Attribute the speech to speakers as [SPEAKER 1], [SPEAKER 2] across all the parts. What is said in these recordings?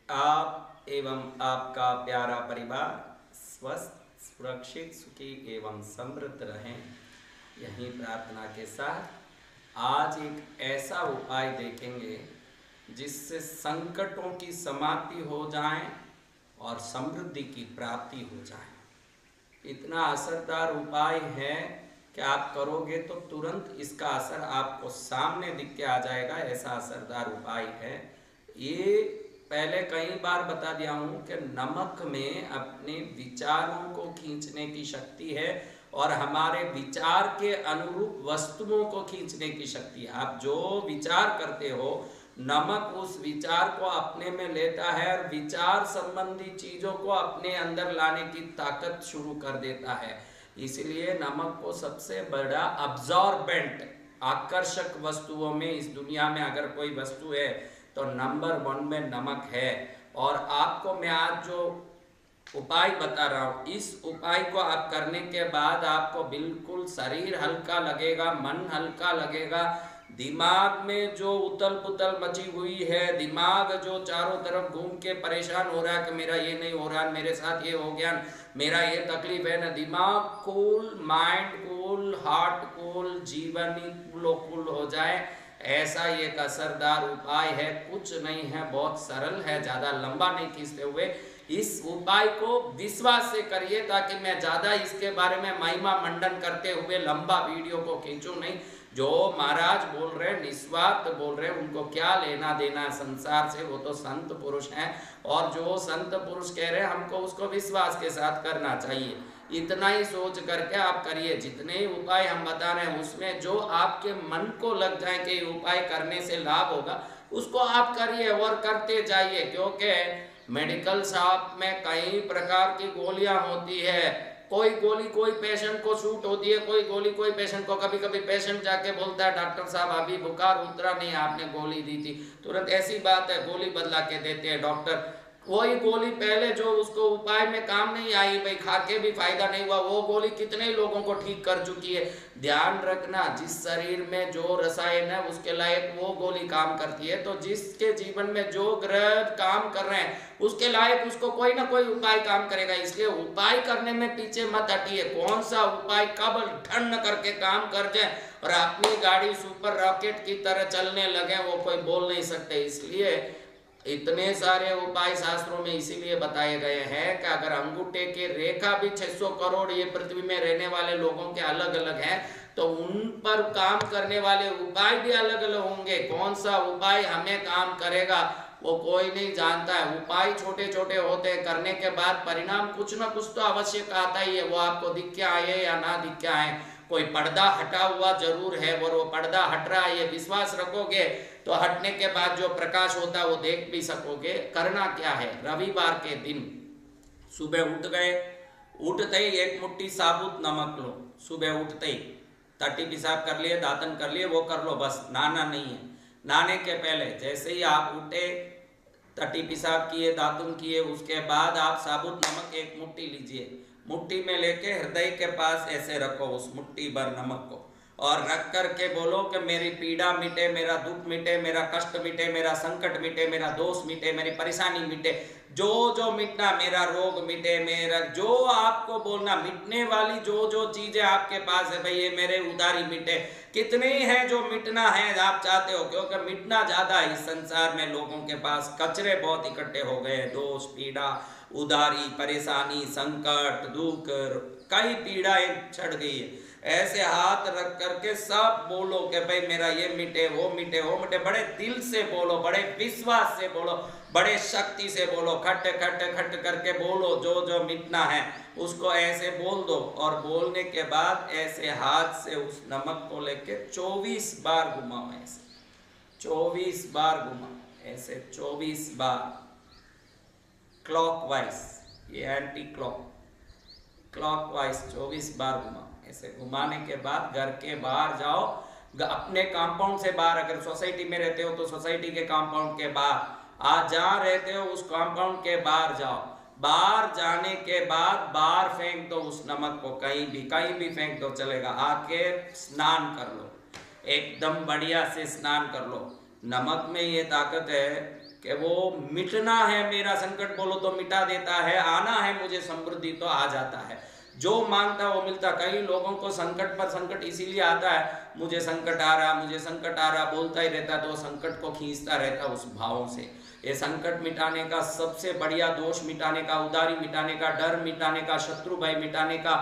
[SPEAKER 1] आप एवं आपका प्यारा परिवार स्वस्थ, सुरक्षित, सुखी एवं समृद्ध रहें, यही प्रार्थना के साथ आज एक ऐसा उपाय देखेंगे जिससे संकटों की समाप्ति हो जाए और समृद्धि की प्राप्ति हो जाए। इतना असरदार उपाय है कि आप करोगे तो तुरंत इसका असर आपको सामने दिख के आ जाएगा। ऐसा असरदार उपाय है ये। पहले कई बार बता दिया हूँ कि नमक में अपने विचारों को खींचने की शक्ति है और हमारे विचार के अनुरूप वस्तुओं को खींचने की शक्ति है। आप जो विचार करते हो नमक उस विचार को अपने में लेता है और विचार संबंधी चीजों को अपने अंदर लाने की ताकत शुरू कर देता है। इसलिए नमक को सबसे बड़ा अब्जॉर्बेंट, आकर्षक वस्तुओं में इस दुनिया में अगर कोई वस्तु है तो नंबर 1 में नमक है। और आपको मैं आज जो उपाय बता रहा हूँ, इस उपाय को आप करने के बाद आपको बिल्कुल शरीर हल्का लगेगा, मन हल्का लगेगा। दिमाग में जो उतल पुतल मची हुई है, दिमाग जो चारों तरफ घूम के परेशान हो रहा है कि मेरा ये नहीं हो रहा, मेरे साथ ये हो गया, मेरा ये तकलीफ है ना, दिमाग cool, mind cool, heart cool, जीवन ही कूल हो जाए, ऐसा एक असरदार उपाय है। कुछ नहीं है, बहुत सरल है, ज़्यादा लंबा नहीं खींचते हुए इस उपाय को विश्वास से करिए, ताकि मैं ज़्यादा इसके बारे में महिमा मंडन करते हुए लंबा वीडियो को खींचूं नहीं। जो महाराज बोल रहे हैं, निस्वार्थ बोल रहे हैं, उनको क्या लेना देना है संसार से, वो तो संत पुरुष हैं। और जो संत पुरुष कह रहे हैं हमको उसको विश्वास के साथ करना चाहिए। इतना ही सोच करके आप करिए। जितने उपाय हम बता रहे हैं उसमें जो आपके मन को लग जाए कि उपाय करने से लाभ होगा, उसको आप करिए और करते जाइए। क्योंकि मेडिकल शॉप में कई प्रकार की गोलियां होती है। कोई गोली कोई पेशेंट को सूट होती है, कोई गोली कोई पेशेंट को। कभी कभी पेशेंट जाके बोलता है डॉक्टर साहब अभी बुखार उतरा नहीं, आपने गोली दी थी। तुरंत ऐसी बात है, गोली बदला के देते हैं डॉक्टर। वही गोली पहले जो उसको उपाय में काम नहीं आई, भाई खा के भी फायदा नहीं हुआ, वो गोली कितने लोगों को ठीक कर चुकी है। ध्यान रखना, जिस शरीर में जो रसायन है उसके लायक वो गोली काम करती है, तो जिसके जीवन में जो ग्रह काम कर रहे हैं उसके लायक उसको कोई ना कोई उपाय काम करेगा। इसलिए उपाय करने में पीछे मत हटिए। कौन सा उपाय कब ठन करके काम कर जाए और अपनी गाड़ी सुपर रॉकेट की तरह चलने लगे, वो कोई बोल नहीं सकते। इसलिए इतने सारे उपाय शास्त्रों में इसीलिए बताए गए हैं कि अगर अंगूठे की रेखा भी 600 करोड़ ये पृथ्वी में रहने वाले लोगों के अलग अलग हैं, तो उन पर काम करने वाले उपाय भी अलग अलग होंगे। कौन सा उपाय हमें काम करेगा वो कोई नहीं जानता है। उपाय छोटे छोटे होते हैं, करने के बाद परिणाम कुछ ना कुछ तो अवश्य आता ही है। वो आपको दिख के आए या ना दिख के आए, कोई पर्दा हटा हुआ जरूर है और वो पर्दा हट रहा है ये विश्वास रखोगे तो हटने के बाद जो प्रकाश होता है वो देख भी सकोगे। करना क्या है, रविवार के दिन सुबह उठ गए, उठते ही एक मुट्ठी साबुत नमक लो। सुबह उठते ही टट्टी पेशाब कर लिए, दातन कर लिए, वो कर लो, बस नहाना नहीं है। नहाने के पहले जैसे ही आप उठे, टट्टी पेशाब किए, दातुन किए, उसके बाद आप साबुत नमक एक मुट्ठी लीजिए। मुट्ठी में लेके हृदय के पास ऐसे रखो उस मुट्ठी भर नमक को, और रख करके बोलो कि मेरी पीड़ा मिटे, मेरा दुख मिटे, मेरा कष्ट मिटे, मेरा संकट मिटे, मेरा दोष मिटे, मेरी परेशानी मिटे, जो जो मिटना, मेरा रोग मिटे, मेरा जो आपको बोलना मिटने वाली जो जो चीजें आपके पास है, भाई ये मेरे उधारी मिटे। कितने हैं जो मिटना है आप चाहते हो, क्योंकि मिटना ज्यादा है। इस संसार में लोगों के पास कचरे बहुत इकट्ठे हो गए, दोष, पीड़ा, उधारी, परेशानी, संकट, दुख, कई पीड़ाएं चढ़ गई है। ऐसे हाथ रख करके सब बोलो कि भाई मेरा ये मिटे, वो मिटे, वो मिटे। बड़े दिल से बोलो, बड़े विश्वास से बोलो, बड़े शक्ति से बोलो, खट खट खट करके बोलो। जो जो मिटना है उसको ऐसे बोल दो, और बोलने के बाद ऐसे हाथ से उस नमक को लेके 24 बार घुमाओ। ऐसे 24 बार घुमाओ, ऐसे 24 बार क्लॉकवाइज, ये एंटी क्लॉकवाइज 24 बार घुमाओ। ऐसे घुमाने के बाद घर के बाहर जाओ, अपने कंपाउंड से बाहर, अगर सोसाइटी में रहते हो तो सोसाइटी के कंपाउंड के बाहर, आज जहाँ रहते हो उस कंपाउंड के बाहर जाओ। बाहर जाने के बाद बाहर फेंक दो उस नमक को, कहीं भी फेंक दो चलेगा। आके स्नान कर लो, एकदम बढ़िया से स्नान कर लो। नमक में ये ताकत है कि वो मिटना है, मेरा संकट बोलो तो मिटा देता है, आना है मुझे समृद्धि तो आ जाता है, जो मांगता वो मिलता। कई लोगों को संकट पर संकट इसीलिए आता है, मुझे संकट आ रहा, मुझे संकट आ रहा बोलता ही रहता, तो संकट को खींचता रहता उस भावों से। ये संकट मिटाने का सबसे बढ़िया, दोष मिटाने का, उदारी मिटाने का, डर मिटाने का, शत्रु भय मिटाने का,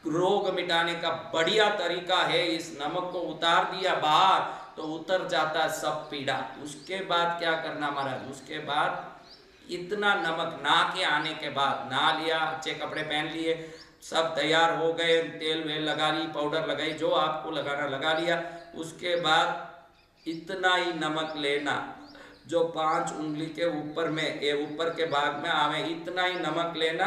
[SPEAKER 1] रोग मिटाने का बढ़िया तरीका है। इस नमक को उतार दिया बाहर तो उतर जाता है सब पीड़ा। उसके बाद क्या करना महाराज, उसके बाद इतना नमक नहा के आने के बाद, नहा लिया, अच्छे कपड़े पहन लिए, सब तैयार हो गए, तेल वेल लगा ली, पाउडर लगाई, जो आपको लगाना लगा लिया। उसके बाद इतना ही नमक लेना जो 5 उंगली के ऊपर में, ये ऊपर के भाग में आवे, इतना ही नमक लेना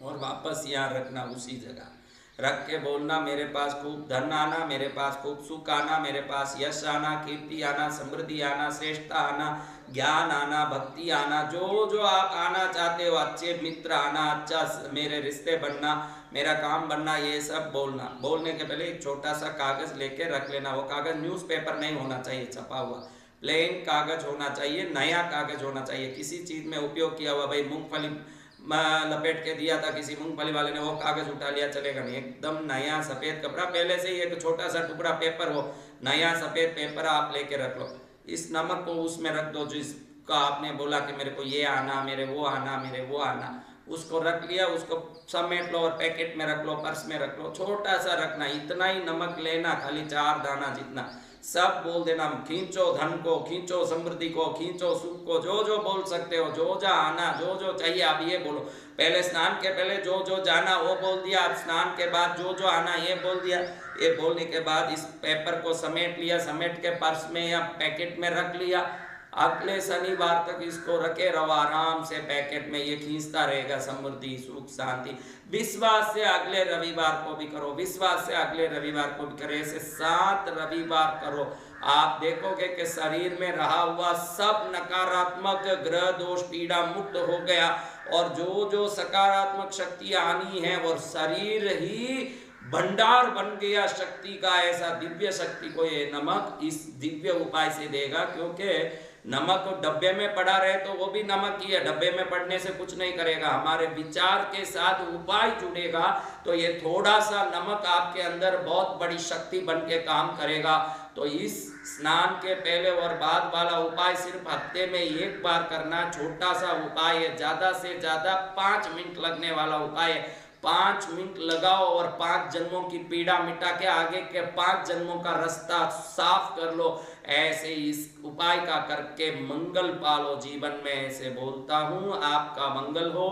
[SPEAKER 1] और वापस यहाँ रखना उसी जगह रख के बोलना, मेरे पास खूब धन आना, मेरे पास खूब सुख आना, मेरे पास यश आना, कीर्ति आना, समृद्धि आना, श्रेष्ठता आना, ज्ञान आना, भक्ति आना, जो जो आप आना चाहते हो, अच्छे मित्र आना, अच्छा मेरे रिश्ते बनना, मेरा काम बनना, ये सब बोलना। बोलने के पहले एक छोटा सा कागज लेके रख लेना। वो कागज न्यूज़पेपर नहीं होना चाहिए छपा हुआ, प्लेन कागज होना चाहिए, नया कागज होना चाहिए, किसी चीज में उपयोग किया हुआ। भाई मूंगफली लपेट के दिया था किसी मूंगफली वाले ने, वो कागज उठा लिया, चलेगा नहीं। एकदम नया सफेद कपड़ा, पहले से ही एक छोटा सा टुकड़ा पेपर हो, नया सफेद पेपर आप लेके रख लो। इस नमक को उसमें रख दो जिसका आपने बोला कि मेरे को ये आना, मेरे वो आना, मेरे वो आना, उसको रख लिया, उसको समेट लो और पैकेट में रख लो, पर्स में रख लो, छोटा सा रखना। इतना ही नमक लेना, खाली 4 दाना जितना, सब बोल देना। खींचो धन को, खींचो समृद्धि को, खींचो सुख को, जो जो बोल सकते हो, जो जो आना, जो जो चाहिए आप ये बोलो। पहले स्नान के पहले जो जो जाना वो बोल दिया, अब स्नान के बाद जो जो आना ये बोल दिया। ये बोलने के बाद इस पेपर को समेट लिया, समेट के पर्स में या पैकेट में रख लिया। अगले शनिवार तक इसको रखे रहो आराम से पैकेट में, ये खींचता रहेगा समृद्धि सुख शांति। विश्वास से अगले रविवार को भी करो, विश्वास से अगले रविवार को भी करो, ऐसे 7 रविवार करो। आप देखोगे कि शरीर में रहा हुआ सब नकारात्मक ग्रह दोष पीड़ा मुक्त हो गया, और जो जो सकारात्मक शक्ति आनी है वो शरीर ही भंडार बन गया शक्ति का। ऐसा दिव्य शक्ति को ये नमक इस दिव्य उपाय से देगा, क्योंकि नमक डब्बे में पड़ा रहे तो वो भी नमक ही है, डब्बे में पड़ने से कुछ नहीं करेगा। हमारे विचार के साथ उपाय जुड़ेगा तो ये थोड़ा सा नमक आपके अंदर बहुत बड़ी शक्ति बन के काम करेगा। तो इस स्नान के पहले और बाद वाला उपाय सिर्फ हफ्ते में 1 बार करना, छोटा सा उपाय है, ज्यादा से ज्यादा 5 मिनट लगने वाला उपाय है। 5 मिनट लगाओ और 5 जन्मों की पीड़ा मिटा के आगे के 5 जन्मों का रास्ता साफ कर लो। ऐसे इस उपाय का करके मंगल पालो जीवन में, ऐसे बोलता हूँ। आपका मंगल हो,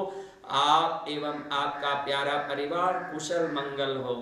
[SPEAKER 1] आप एवं आपका प्यारा परिवार कुशल मंगल हो।